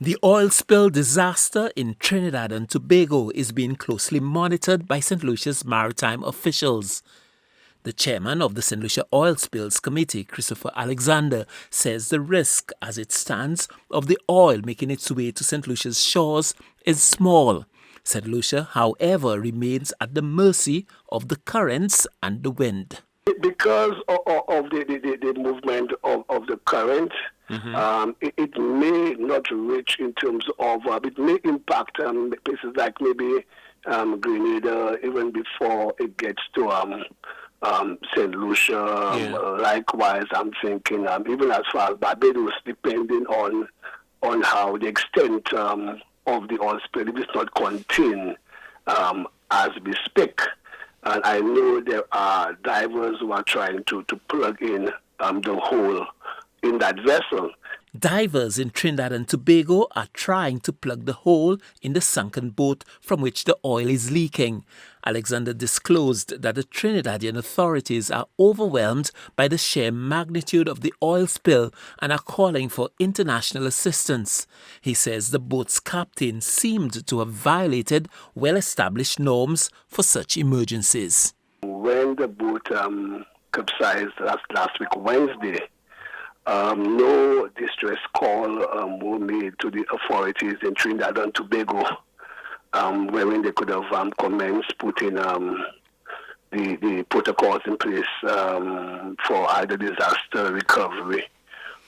The oil spill disaster in Trinidad and Tobago is being closely monitored by St. Lucia's maritime officials. The chairman of the St. Lucia Oil Spills Committee, Christopher Alexander, says the risk as it stands of the oil making its way to St. Lucia's shores is small. St. Lucia, however, remains at the mercy of the currents and the wind. Because of the movement of the current, it may not reach in terms of, it may impact places like maybe Grenada even before it gets to St. Lucia. Yeah. Likewise, I'm thinking even as far as Barbados, depending on how the extent of the oil spill, if it's not contained as we speak. And I know there are divers who are trying to plug in the hole in that vessel. Divers in Trinidad and Tobago are trying to plug the hole in the sunken boat from which the oil is leaking. Alexander disclosed that the Trinidadian authorities are overwhelmed by the sheer magnitude of the oil spill and are calling for international assistance. He says the boat's captain seemed to have violated well-established norms for such emergencies. When the boat capsized last week, Wednesday, no distress call were made to the authorities in Trinidad and Tobago, wherein they could have commenced putting the protocols in place for either disaster recovery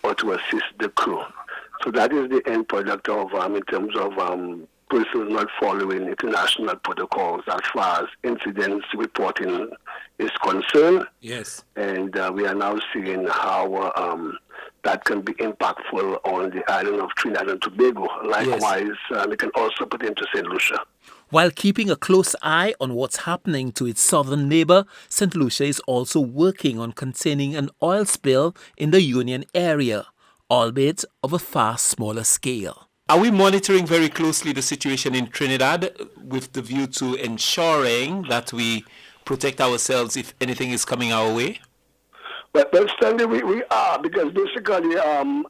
or to assist the crew. So that is the end product of, in terms of persons not following international protocols as far as incidents reporting is concerned. Yes. And we are now seeing how that can be impactful on the island of Trinidad and Tobago. Likewise, it can also put into St. Lucia. While keeping a close eye on what's happening to its southern neighbor, St. Lucia is also working on containing an oil spill in the Union area, albeit of a far smaller scale. Are we monitoring very closely the situation in Trinidad with the view to ensuring that we protect ourselves if anything is coming our way? Well, Stanley, we are, because basically I'm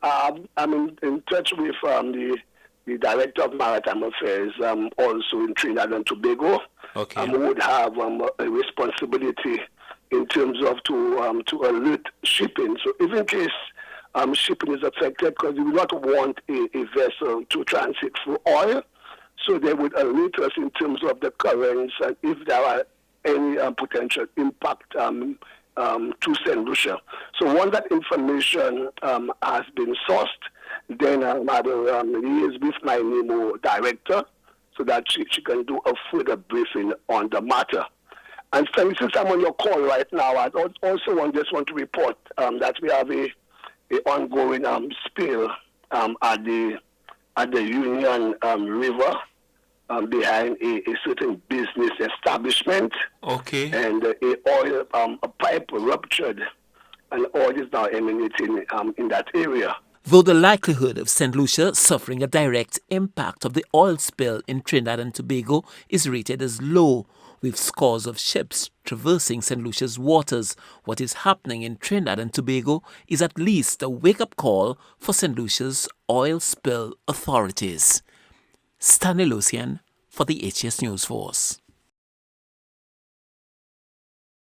in touch with the Director of Maritime Affairs also in Trinidad and Tobago. Okay. Who would have a responsibility in terms of to alert shipping. So if in case shipping is affected, because we would not want a vessel to transit through oil, so they would alert us in terms of the currents and if there are any potential impact to St. Lucia. So once that information has been sourced, then I will liaise with my NEMO director so that she can do a further briefing on the matter. And since I'm on your call right now, I also just want to report that we have a ongoing spill at the Union River behind a certain business establishment. Okay. And a pipe ruptured, and oil is now emanating in that area. Though the likelihood of St. Lucia suffering a direct impact of the oil spill in Trinidad and Tobago is rated as low, with scores of ships traversing St. Lucia's waters, what is happening in Trinidad and Tobago is at least a wake-up call for St. Lucia's oil spill authorities. Stanley Lucian for the HTS News Force.